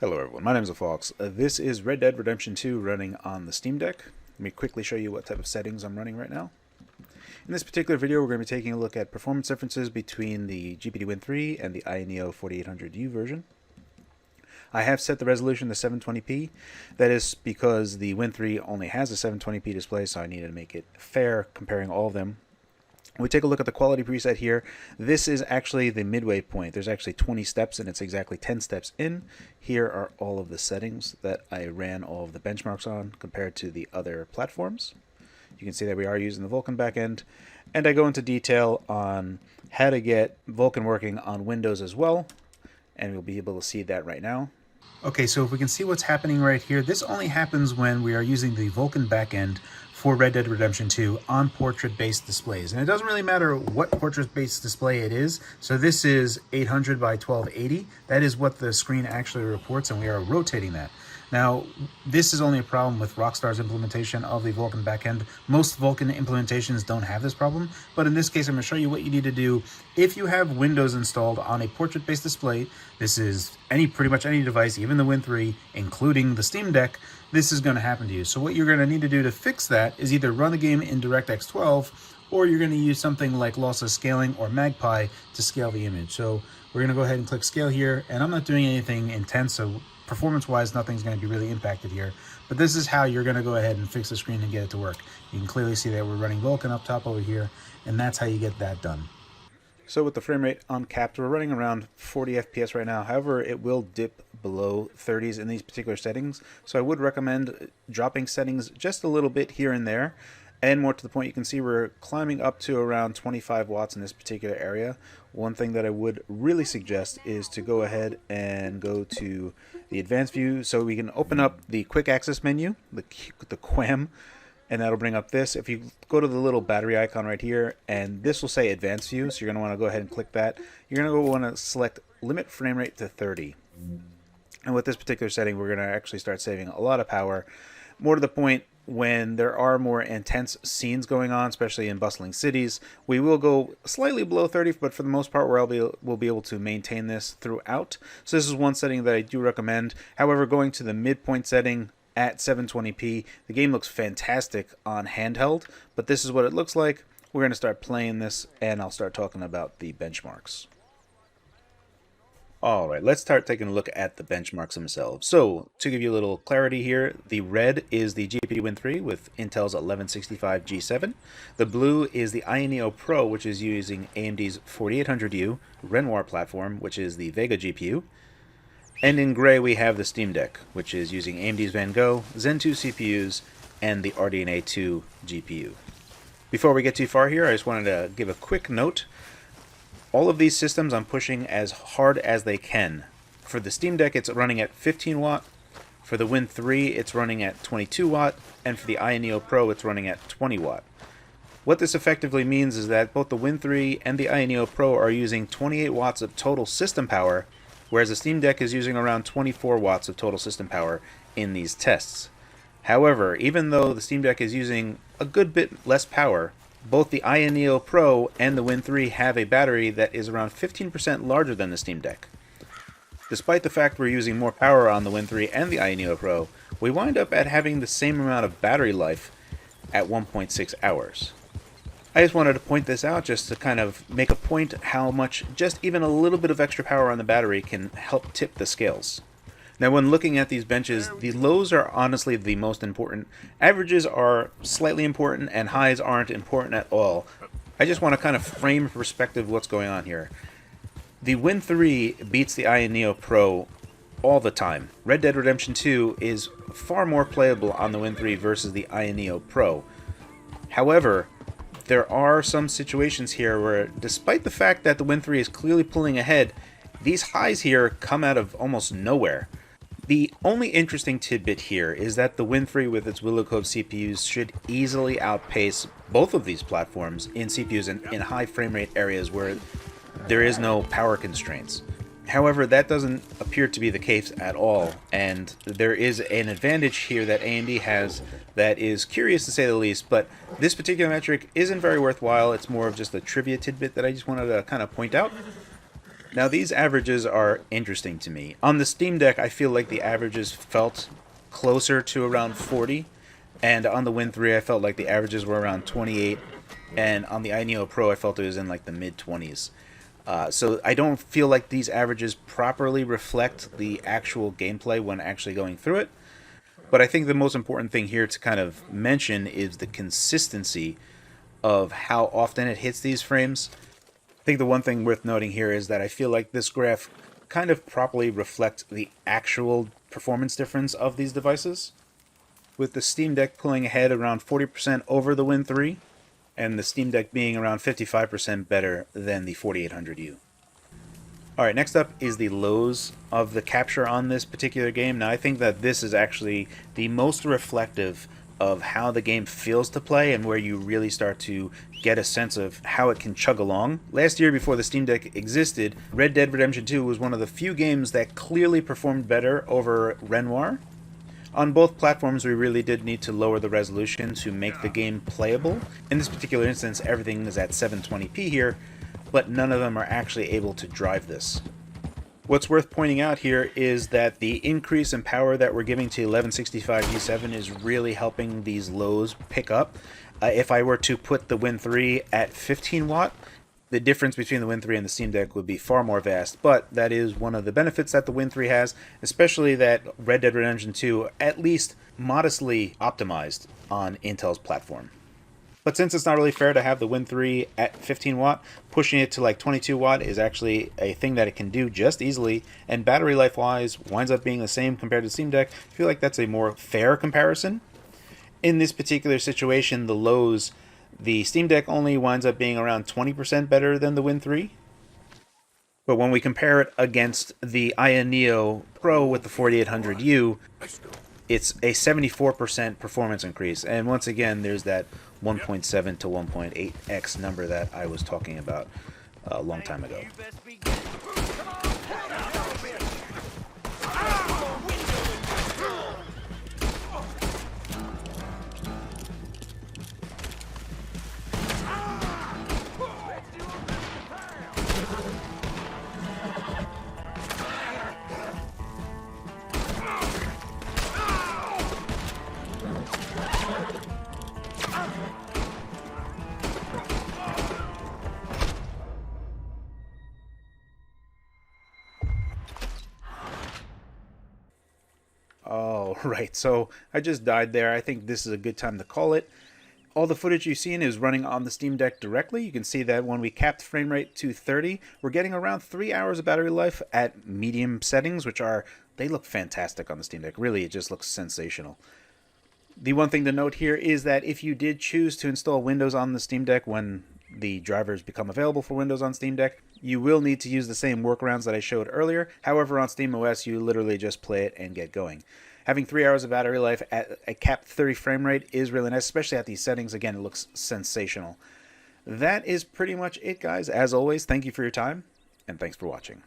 Hello everyone, my name is Fox. This is Red Dead Redemption 2 running on the Steam Deck. Let me quickly show you what type of settings I'm running right now. In this particular video, we're going to be taking a look at performance differences between the GPD Win 3 and the AYANEO 4800U version. I have set the resolution to 720p. That is because the Win 3 only has a 720p display, so I needed to make it fair comparing all of them. We take a look at the quality preset here. This is actually the midway point. There's actually 20 steps and it's exactly 10 steps in. Here are all of the settings that I ran all of the benchmarks on compared to the other platforms. You can see that we are using the Vulkan backend, and I go into detail on how to get Vulkan working on Windows as well, and we'll be able to see that right now. Okay, so if we can see what's happening right here, this only happens when we are using the Vulkan backend for Red Dead Redemption 2 on portrait-based displays. And it doesn't really matter what portrait-based display it is. So this is 800 by 1280. That is what the screen actually reports, and we are rotating that. Now, this is only a problem with Rockstar's implementation of the Vulkan backend. Most Vulkan implementations don't have this problem, but in this case, I'm going to show you what you need to do if you have Windows installed on a portrait-based display. This is pretty much any device, even the Win 3, including the Steam Deck. This is going to happen to you. So what you're going to need to do to fix that is either run the game in DirectX 12, or you're going to use something like lossless scaling or Magpie to scale the image. So we're going to go ahead and click scale here, and I'm not doing anything intense, so performance-wise, nothing's going to be really impacted here. But this is how you're going to go ahead and fix the screen and get it to work. You can clearly see that we're running Vulkan up top over here, and that's how you get that done. So with the frame rate uncapped, we're running around 40 FPS right now. However, it will dip below 30s in these particular settings. So I would recommend dropping settings just a little bit here and there. And more to the point, you can see we're climbing up to around 25 watts in this particular area. One thing that I would really suggest is to go ahead and go to the advanced view so we can open up the quick access menu, the QAM, and that'll bring up this. If you go to the little battery icon right here, and this will say advanced view, so you're going to want to go ahead and click that. You're going to want to select limit frame rate to 30. And with this particular setting, we're going to actually start saving a lot of power. More to the point, when there are more intense scenes going on, especially in bustling cities, we will go slightly below 30, but for the most part, we'll be able to maintain this throughout. So this is one setting that I do recommend. However, going to the midpoint setting at 720p, the game looks fantastic on handheld, but this is what it looks like. We're going to start playing this, and I'll start talking about the benchmarks. Alright, let's start taking a look at the benchmarks themselves. So, to give you a little clarity here, the red is the GPD Win 3 with Intel's 1165 G7. The blue is the AYANEO Pro, which is using AMD's 4800U Renoir platform, which is the Vega GPU. And in gray, we have the Steam Deck, which is using AMD's Van Gogh, Zen 2 CPUs, and the RDNA 2 GPU. Before we get too far here, I just wanted to give a quick note. All of these systems I'm pushing as hard as they can. For the Steam Deck, it's running at 15 watt. For the Win 3, it's running at 22 watt. And for the AYANEO Pro, it's running at 20 watt. What this effectively means is that both the Win 3 and the AYANEO Pro are using 28 watts of total system power, whereas the Steam Deck is using around 24 watts of total system power in these tests. However, even though the Steam Deck is using a good bit less power, both the AYANEO Pro and the Win 3 have a battery that is around 15% larger than the Steam Deck. Despite the fact we're using more power on the Win 3 and the AYANEO Pro, we wind up at having the same amount of battery life at 1.6 hours. I just wanted to point this out just to kind of make a point how much just even a little bit of extra power on the battery can help tip the scales. Now, when looking at these benches, the lows are honestly the most important. Averages are slightly important, and highs aren't important at all. I just want to kind of frame perspective what's going on here. The Win 3 beats the AYANEO Pro all the time. Red Dead Redemption 2 is far more playable on the Win 3 versus the AYANEO Pro. However, there are some situations here where, despite the fact that the Win 3 is clearly pulling ahead, these highs here come out of almost nowhere. The only interesting tidbit here is that the Win 3 with its Willow Cove CPUs should easily outpace both of these platforms in CPUs in high frame rate areas where there is no power constraints. However, that doesn't appear to be the case at all, and there is an advantage here that AMD has that is curious to say the least, but this particular metric isn't very worthwhile. It's more of just a trivia tidbit that I just wanted to kind of point out. Now these averages are interesting to me. On the Steam Deck, I feel like the averages felt closer to around 40, and on the Win 3 I felt like the averages were around 28, and on the AYANEO Pro I felt it was in like the mid 20s. So I don't feel like these averages properly reflect the actual gameplay when actually going through it. But I think the most important thing here to kind of mention is the consistency of how often it hits these frames. I think the one thing worth noting here is that I feel like this graph kind of properly reflects the actual performance difference of these devices, with the Steam Deck pulling ahead around 40% over the Win 3, and the Steam Deck being around 55% better than the 4800U. Alright, next up is the lows of the capture on this particular game. Now I think that this is actually the most reflective of how the game feels to play and where you really start to get a sense of how it can chug along. Last year, before the Steam Deck existed, Red Dead Redemption 2 was one of the few games that clearly performed better over Renoir. On both platforms, we really did need to lower the resolution to make the game playable. In this particular instance, everything is at 720p here, but none of them are actually able to drive this. What's worth pointing out here is that the increase in power that we're giving to 1165G7 is really helping these lows pick up. If I were to put the Win 3 at 15 watt, the difference between the Win 3 and the Steam Deck would be far more vast, but that is one of the benefits that the Win 3 has, especially that Red Dead Redemption 2 at least modestly optimized on Intel's platform. But since it's not really fair to have the Win 3 at 15 watt, pushing it to like 22 watt is actually a thing that it can do just easily, and battery life wise winds up being the same compared to Steam Deck. I feel like that's a more fair comparison. In this particular situation, the lows, the Steam Deck only winds up being around 20% better than the Win 3. But when we compare it against the AYANEO Pro with the 4800U, it's a 74% performance increase. And once again, there's that 1.7 to 1.8x number that I was talking about a long time ago. Oh, right. So I just died there. I think this is a good time to call it. All the footage you've seen is running on the Steam Deck directly. You can see that when we capped frame rate to 30, we're getting around 3 hours of battery life at medium settings, which are, they look fantastic on the Steam Deck. Really, it just looks sensational. The one thing to note here is that if you did choose to install Windows on the Steam Deck when the drivers become available for Windows on Steam Deck, you will need to use the same workarounds that I showed earlier. However, on SteamOS, you literally just play it and get going. Having 3 hours of battery life at a capped 30 frame rate is really nice, especially at these settings. Again, it looks sensational. That is pretty much it, guys. As always, thank you for your time, and thanks for watching.